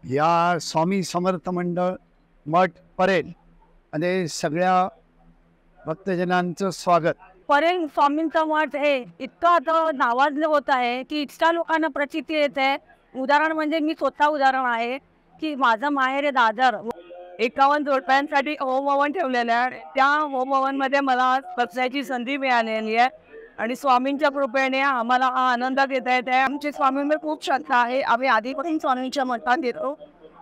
या स्वामी समर्थ मंडळ मठ परेल आणि सगळ्या भक्तजनांचं स्वागत। परेल स्वामींचा मठ हे इतकं आता नावाजलं होत आहे की इतक्या लोकांना प्रचिती येते। उदाहरण म्हणजे मी स्वतः उदाहरण आहे की माझं माहेर आहे दादर। 51 जोडप्यांसाठी होम हवन ठेवलेलं आहे। त्या होम हवनमध्ये मला बसण्याची संधी मिळालेली आहे आणि स्वामींच्या कृपेने आम्हाला हा आनंद घेता येत आहे। आमची स्वामींवर खूप श्रद्धा आहे। आम्ही आधीपासून स्वामींच्या मठात येतो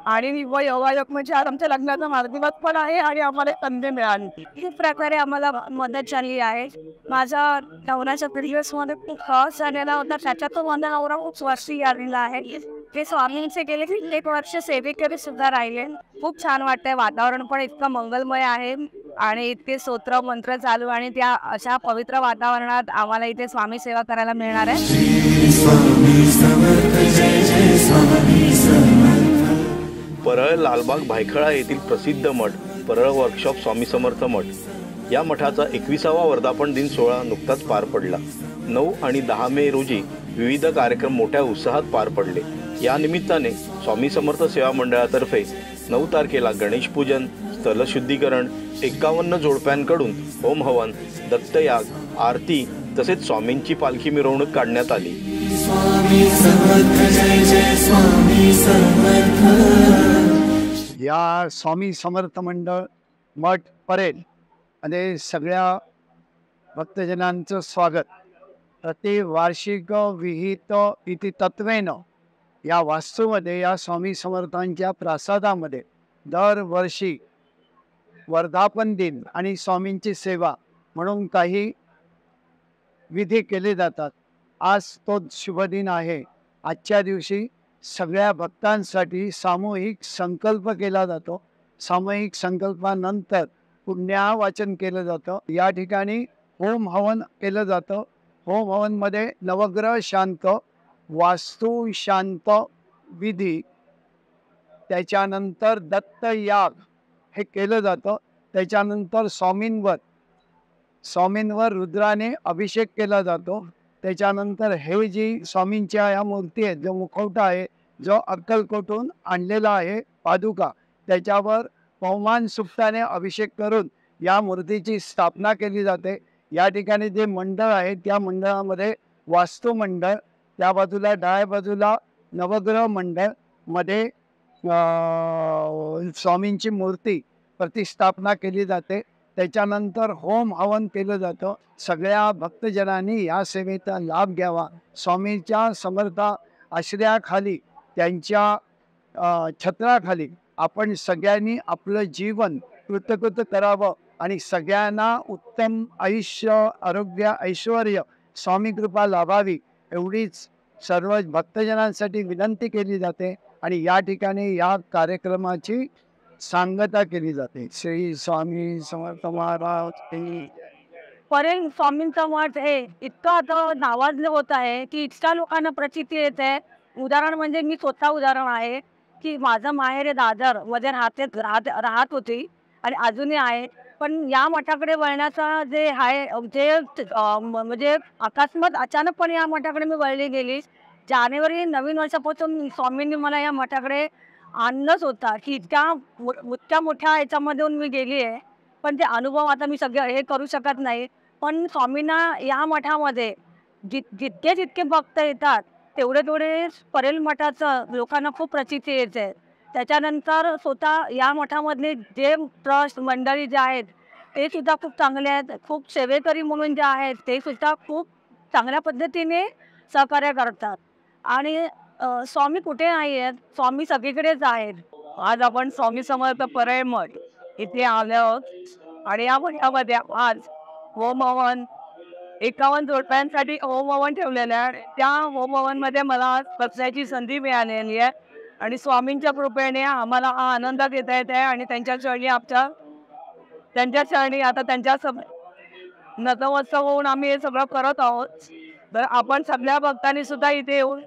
आणि योगायोग म्हणजे आज आमच्या लग्नाचा वाढदिवस पण आहे आणि आम्हाला संधी मिळाली। खूप प्रकारे आम्हाला मदत झाली आहे। माझा नवऱ्याच्या पिरियड्समध्ये खूप त्रास झालेला होता, त्याच्यातून माझा नवरा खूप स्वस्थी आलेला आहे। ते स्वामींचे गेले की 1 वर्ष सेवेकरी सुद्धा राहिले। खूप छान वाटतंय, वातावरण पण इतकं मंगलमय आहे आणि इतके स्तोत्र मंत्र चालू आणि त्या अशा पवित्र वातावरणात आम्हाला इथे स्वामी सेवा करायला मिळणार आहे। परळ लालबाग भायखळा येथील प्रसिद्ध मठ परळ वर्कशॉप स्वामी समर्थ मठ या मठाचा 21वा वर्धापन दिन सोहळा नुकताच पार पडला। 9 आणि 10 मे रोजी विविध कार्यक्रम मोठ्या उत्साहात पार पडले। या निमित्ताने स्वामी समर्थ सेवा मंडळातर्फे 9 तारखेला गणेश पूजन, स्थलशुद्धीकरण, 51 जोडप्यांकडून होम हवन, दत्तयाग, आरती तसेच स्वामींची पालखी मिरवणूक काढण्यात आली। स्वामी समर्थ जय जय स्वामी समर्थ। या स्वामी समर्थ मंडळ मठ परेल आणि सगळ्या भक्तजनांचं स्वागत। प्रतिवार्षिक विहित इति तत्वेन या वास्तूमध्ये या स्वामी समर्थांच्या प्रासादामध्ये दरवर्षी वर्धापन दिन आणि स्वामींची सेवा म्हणून काही विधी केले जातात। आज तो शुभ दिन आहे। आजच्या दिवशी सगळ्या भक्तांसाठी सामूहिक संकल्प केला जातो। सामूहिक संकल्पानंतर पुण्यावाचन केलं जातं। या ठिकाणी होम हवन केलं जातं। होम हवनमध्ये नवग्रह शांत, वास्तू शांत विधी, त्याच्यानंतर दत्तयाग हे केलं जातं। त्याच्यानंतर स्वामींवर रुद्राने अभिषेक केला जातो। त्याच्यानंतर हे जी स्वामींच्या या मूर्ती आहेत, जो मुखवटा आहे, जो अक्कलकोटहून आणलेला आहे पादुका, त्याच्यावर पवमान सुक्ताने अभिषेक करून या मूर्तीची स्थापना केली जाते। या ठिकाणी जे मंडळ आहे त्या मंडळामध्ये वास्तू मंडळ, त्या बाजूला डाव्या बाजूला नवग्रह मंडळ, मध्ये स्वामींची मूर्ती प्रतिष्ठापना केली जाते। त्याच्यानंतर होम हवन केलं जातं। सगळ्या भक्तजनांनी या सेवेचा लाभ घ्यावा। स्वामींच्या समर्थ आश्रयाखाली, त्यांच्या छत्राखाली आपण सगळ्यांनी आपलं जीवन कृतकृत करावं आणि सगळ्यांना उत्तम आयुष्य, आरोग्य, ऐश्वर्य, स्वामी कृपा लाभावी एवढीच सर्व भक्तजनांसाठी विनंती केली जाते आणि या ठिकाणी या कार्यक्रमाची सांगता केली जाते। श्री स्वामी समर्थ महाराज की। परेल स्वामींचा मठ हे इतकं आता नावाजलं होत आहे की इतक्या लोकांना प्रचिती येते। उदाहरण म्हणजे मी स्वतः उदाहरण आहे की माझं माहेर आहे दादर मध्ये राहत होती आणि अजूनही आहे। पण या मठाकडे वळण्याचा जे आहे म्हणजे अकस्मात अचानकपणे या मठाकडे मी वळली गेली। जानेवारी नवीन वर्षापासून स्वामींनी मला या मठाकडे आणलंच होता की इतक्या मोठ्या याच्यामधून मी गेली आहे। पण ते अनुभव आता मी सगळं हे करू शकत नाही। पण स्वामींना या मठामध्ये जितके भक्त येतात तेवढे परेल मठाचं लोकांना खूप प्रचिती येते। त्याच्यानंतर स्वतः या मठामधले जे ट्रस्ट मंडळी जे आहेत ते सुद्धा खूप चांगले आहेत। खूप सेवेकरी म्हणून जे आहेत ते सुद्धा खूप चांगल्या पद्धतीने सहकार्य करतात आणि स्वामी कुठे नाही आहेत, स्वामी सगळीकडेच आहेत। आज आपण स्वामी समर्थ परळ मठ इथे आलो आहोत आणि या मठामध्ये आज होम हवन, 51 जोडप्यांसाठी होम हवन ठेवलेलं आहे। त्या होम हवनमध्ये मला बसण्याची संधी मिळालेली आहे आणि स्वामींच्या कृपेने आम्हाला हा आनंद घेता येत आहे आणि त्यांच्या चरणी आता त्यांच्या नतमस्तक होऊन आम्ही हे सगळं करत आहोत। तर आपण सगळ्या भक्तांनी सुद्धा इथे येऊन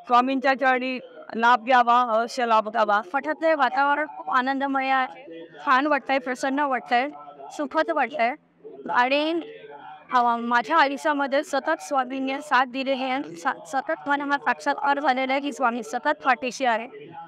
स्वामींच्या चरणी लाभ घ्यावा, अवश्य लाभ घ्यावा। मठातले वातावरण खूप आनंदमय आहे, छान वाटतंय, प्रसन्न वाटतंय, सुखद वाटतंय आणि माझ्या आयुष्यामध्ये सतत स्वामींनी साथ दिली आहे। सतत मला हा साक्षात्कार झालेला आहे की स्वामी सतत पाठीशी आहे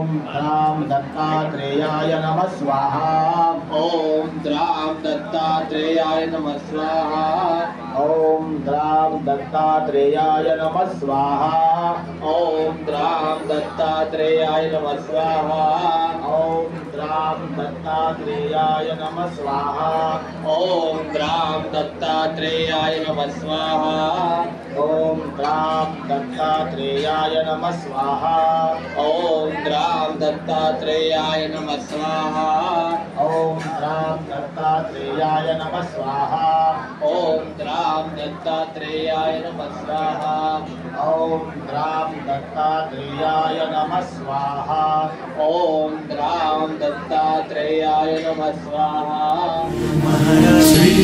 ॐ राम दत्तात्रेयाय नमः स्वाहा ॐ राम दत्तात्रेयाय नमः स्वाहा ॐ राम दत्तात्रेयाय नमः स्वाहा ॐ राम दत्तात्रेयाय नमः स्वाहा ॐ राम दत्तात्रेयाय नमः स्वाहा ॐ राम दत्तात्रेयाय नमः स्वाहा ॐ राम दत्तात्रेयाय नमः स्वाहा ॐ राम दत्तात्रेयाय नमः स्वाहा ॐ राम दत्तात्रेयाय नमः स्वाहा ॐ राम दत्तात्रेयाय नमः स्वाहा ॐ राम दत्तात्रेयाय नमः स्वाहा ॐ राम दत्तात्रेयाय नमः स्वाहा। महाराज श्री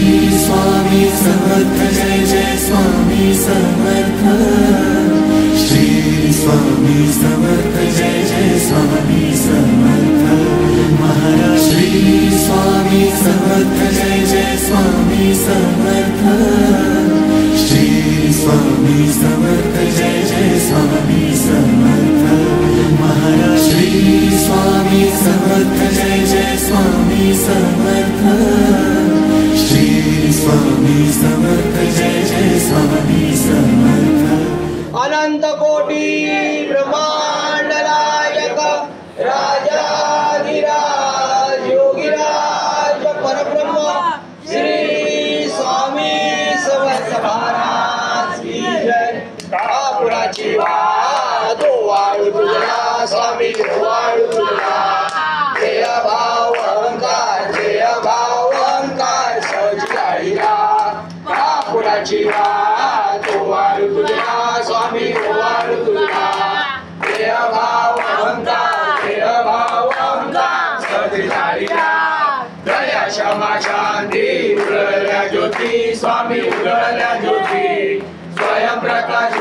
स्वामी समर्थ जय जय स्वामी समर्थ श्री स्वामी समर्थ जय जय स्वामी समर्थ महाराज श्री स्वामी समर्थ जय जय स्वामी समर्थ श्री स्वामी समर्थ जय जय स्वामी समर्थ महाराज श्री स्वामी समर्थ जय जय स्वामी समर्थ श्री स्वामी समर्थ जय जय स्वामी समर्थ। अनंत कोटी ब्रह्मांड नायक राजाधिराज योगीराज परब्रह्म श्री स्वामी समर्थ महाराज की जय। कापुराची वाद वाळू तुझला स्वामी वाळू तुझला जय भाव अहंकार सजिला कापुराची वाद वाळू तुझला स्वामी वाळू तुझला जय भाव अहंकार सजिला दया क्षमा शांती उरल्या ज्योती स्वामी उरल्या ज्योती स्वयं प्रकाश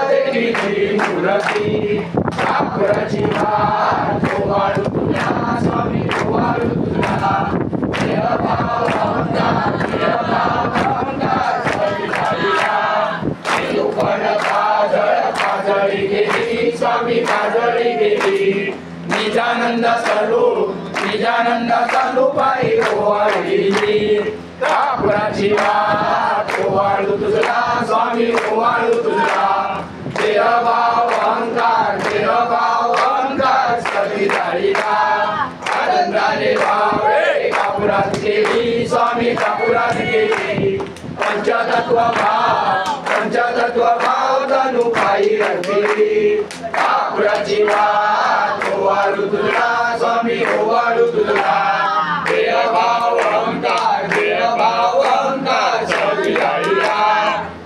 देखी मूर्ती कापुराची वाट वाळू तुझला स्वामी वाळू तुझला जय भाव अहंकार सजिला लोकण काजळी गेली स्वामी काजळी गेली निजानंद चालू पायी ओवाळली कापुराची वाट ओवाळू तुझला स्वामी ओवाळू तुझला जय भाव अहंकार सती जाळीला आनंदाने वावे कापुरात गेली स्वामी कापुरात गेली पंचतत्व भाव तनु पायी रंगली कापुराची वाट ओवाळू तुझला स्वामी ओवाळू तुझला जय भाव अहंकार सती जाळीला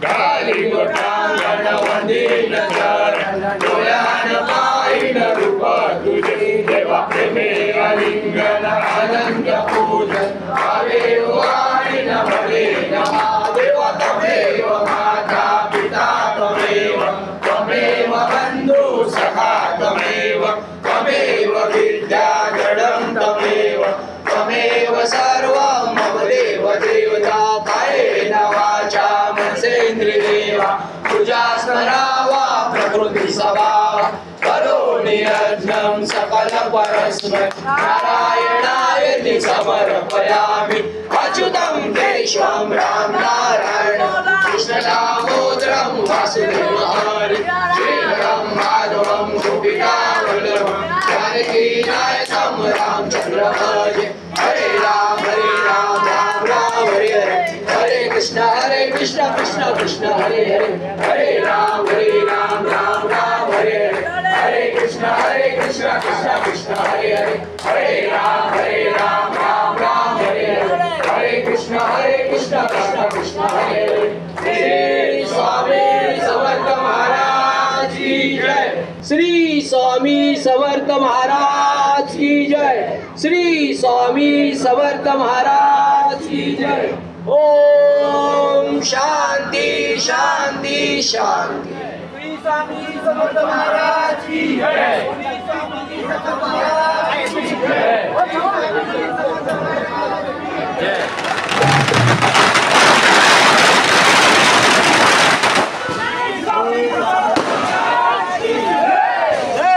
गाली गोटांगण वंदीन कर डोळ्यान पाहिन रूप तुझे देवा प्रेमे अलिंगन अनंत पूजन भावे वाणी नमरे महादेव तमेव माता पिता त्वमेव बंधु सखा त्वमेव विद्या जडं त्वमेव सर्वं मम देव देवता कायेन वाचा मनसेन्द्रियेवा पूजा स्मरावा प्रकृति स्वभाव करोमि यज्ञं सकल परस्मै नारायणाय समर्पयामि अच्युतं केशवं राम नारायण कृष्ण दामोदरं वासुदेव हरि श्रीधरं माधवं गोपिका वल्लभं जानकी नायकं रामचंद्र भजे हरे राम राम राम हरे हरे हरे कृष्ण कृष्ण कृष्ण हरे हरे हरे राम राम राम हरे हरे हरे कृष्ण कृष्ण कृष्ण हरे हरे हरे राम राम हरे हरे हरे कृष्ण कृष्ण कृष्ण हरे हरे। श्री स्वामी समर्थ महाराज की जय। श्री स्वामी समर्थ महाराज की जय। श्री स्वामी समर्थ महाराज की जय। ओम शांति शांति शांति। श्री स्वामी समर्थ महाराज की जय। श्री स्वामी समर्थ महाराज की जय। जय।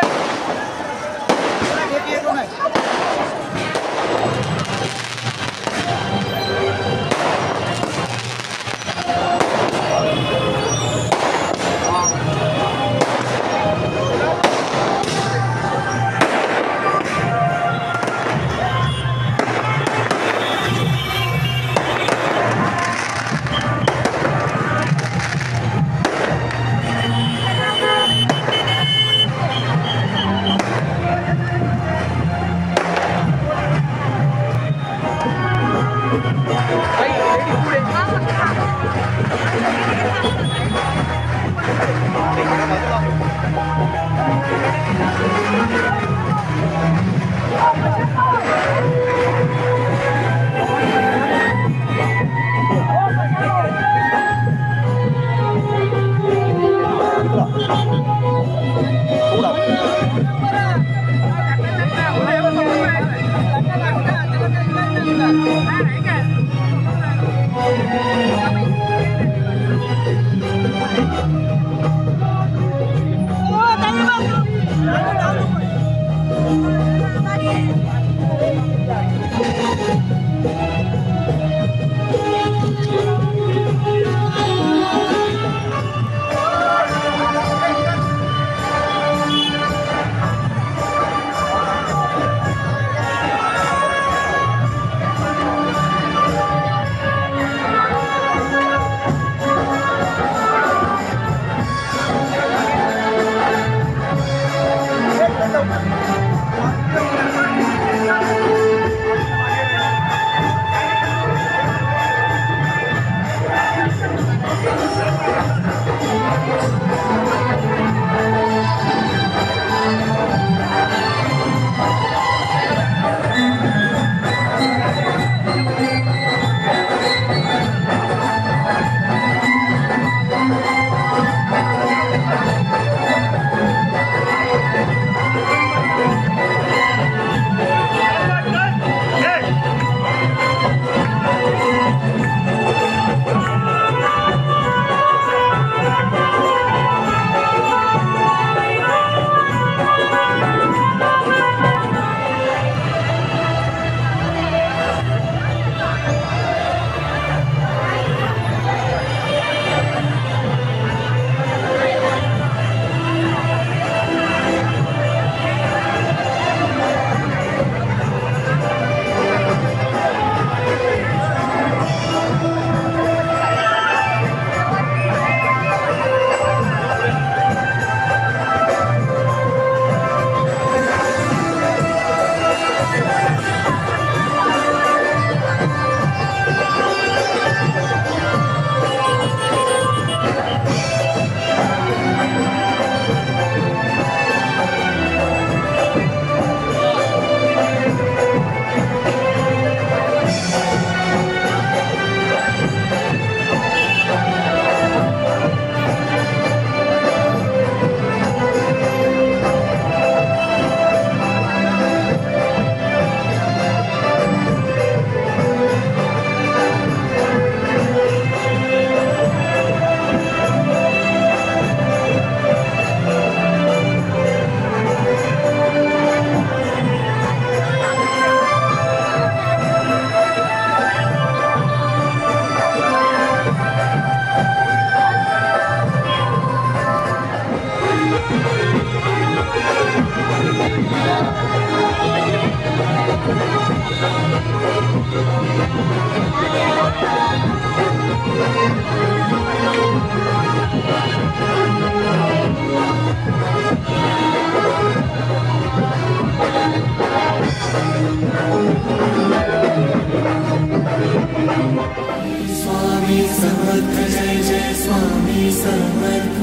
स्वामी समर्थ जय जय स्वामी समर्थ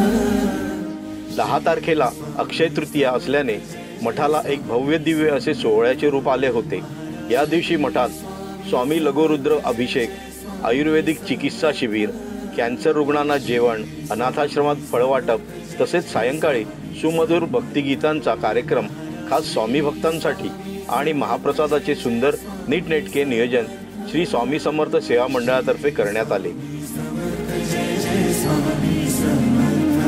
10 तारखेला अक्षय तृतीया असल्याने मठाला एक भव्य दिव्य असे सोहळ्याचे रूप आले होते। या दिवशी मठात स्वामी लघुरुद्र अभिषेक, आयुर्वेदिक चिकित्सा शिबिर, कॅन्सर रुग्णांना जेवण, अनाथाश्रमात फळवाटप तसेच सायंकाळी सुमधुर भक्तिगीतांचा कार्यक्रम खास स्वामी भक्तांसाठी आणि महाप्रसादाचे सुंदर नीटनेटके नियोजन श्री स्वामी समर्थ सेवा मंडळातर्फे करण्यात आले। जय जय स्वामी समर्थ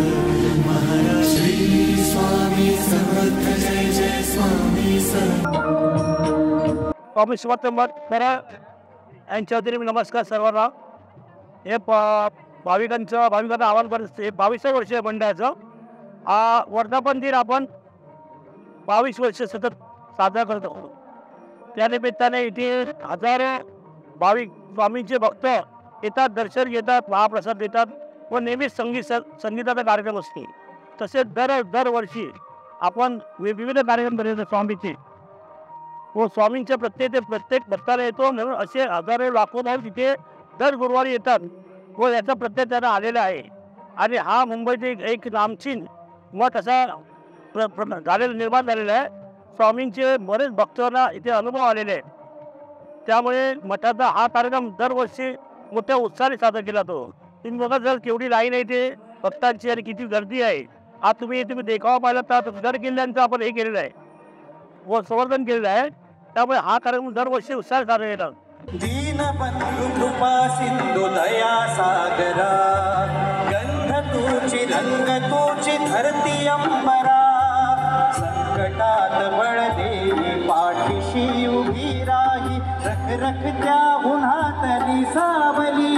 महाराज श्री स्वामी समर्थ जय जय स्वामी समर्थ। स्वामी समर्थ मठ परळ यांच्या वतीने मी नमस्कार सर्वांना। हे भाविकांना आवाहन करत 22व्या वर्षीय मंडळाचं वर्धापन दिन आपण 22 वर्ष सतत साजरा करत आहोत। त्यानिमित्ताने इथे हजारो भाविक स्वामींचे भक्त येतात, दर्शन घेतात, महाप्रसाद देतात व नेहमीच संगीताचा कार्यक्रम असतो। तसेच दरवर्षी आपण विविध कार्यक्रम करत स्वामीचे। व स्वामींच्या प्रत्येक भक्ताला येतो, म्हणून असे हजारो लाखो भाव तिथे दर गुरुवारी येतात व याचा प्रत्यय त्यांना आलेला आहे. आणि हा मुंबईत एक नामचीन मठ असा निर्माण झालेला आहे. स्वामींचे बरेच भक्तांना इथे अनुभव आलेले आहेत. त्यामुळे मठाचा हा कार्यक्रम दरवर्षी मोठ्या उत्साहाने साजरा केला जातो. तुम्ही बघा जर केवढी लाईन आहे ते भक्तांची आणि किती गर्दी आहे. आज तुम्ही देखावा पाहिला तर दर किल्ल्यांचं आपण हे केलेलं आहे व संवर्धन केलेलं आहे. त्यामुळे हा कार्यक्रम दरवर्षी उत्साहात साजरा केला. दीनबंधु कृपा सिंधु दया सागरा गंध तुझी रंग तुझी धरती अंबरा संकटात बळदेवी पाठीशी उभी राही रख रख त्या उन्हातली सावली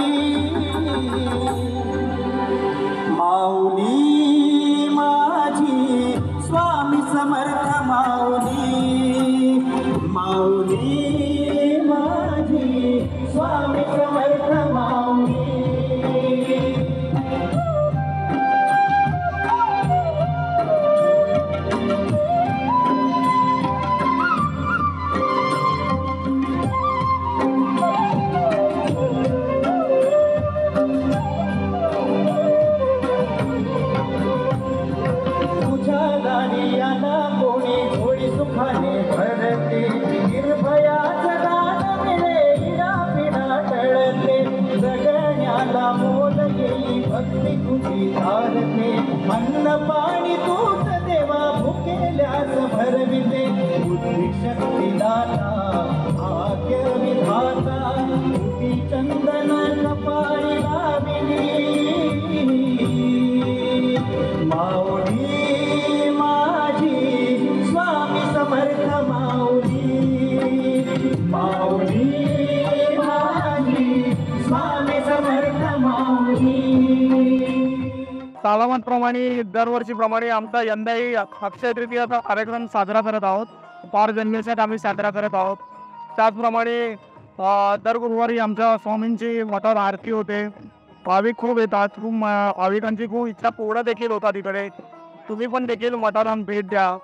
माऊली माझी स्वामी समर्थ माऊली माऊली माझी स्वामी समर्थ माऊली. अन्न पाणी तूच देवा भुकेल्यास भरविते बुद्धी शक्ती दाता भाग्य विधाता तुझी चंदन कपाळी लाविली माऊली माझी स्वामी समर्थ माऊली माऊली माझी स्वामी समर्थ माऊली. सालामतप्रमाणे दरवर्षीप्रमाणे आमचा यंदाही अक्षय तृतीयाचा कार्यक्रम साजरा करत आहोत. पारजन्मेसाठी आम्ही साजरा करत आहोत. त्याचप्रमाणे दर गुरुवारी आमच्या स्वामींची मठात आरती होते. भाविक खूप येतात. भाविकांची खूप इच्छा पूर्ण देखील होतात इकडे. तुम्ही पण देखील मठाला भेट द्या.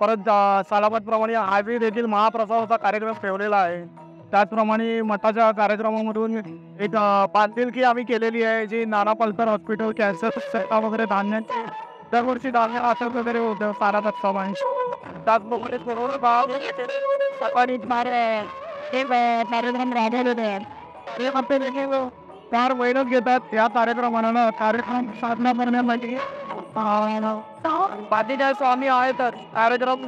परत सालामतप्रमाणे आजही देखील महाप्रसादाचा कार्यक्रम ठेवलेला आहे. त्याचप्रमाणे मठाच्या कार्यक्रमामधून एक बांधिलकी आम्ही केलेली आहे जी नाना पलसर हॉस्पिटल कॅन्सर वगैरे धान्यांची दरवर्षी धान्य असं वगैरे होतं सारा तत्समांश. त्याचप्रमाणे फार मेहनत घेतात या कार्यक्रमानं. कार्यक्रम साधना करण्यासाठी बाकीच्या स्वामी आहेतच. कार्यक्रम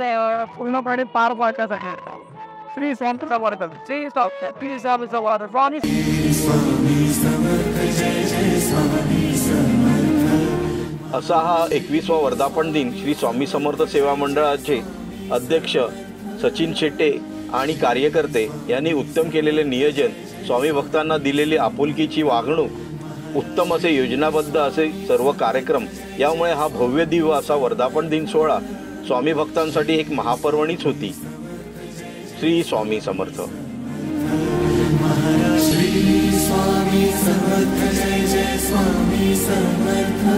पूर्णपणे पार पाडण्यात आहे. श्री स्वामी समर्थ श्री स्वामी समर्थ स्वामी असा हा 21वा वर्धापन दिन श्री स्वामी समर्थ सेवा मंडळाचे अध्यक्ष सचिन शेट्टे आणि कार्यकर्ते यांनी उत्तम केलेले नियोजन, स्वामी भक्तांना दिलेली आपुलकीची वागणूक, उत्तम असे योजनाबद्ध असे सर्व कार्यक्रम, यामुळे हा भव्य दिव्य असा वर्धापन दिन सोहळा स्वामी भक्तांसाठी एक महापर्वणीच होती. श्री स्वामी समर्थ. श्री स्वामी समर्थ जय जय स्वामी समर्थ.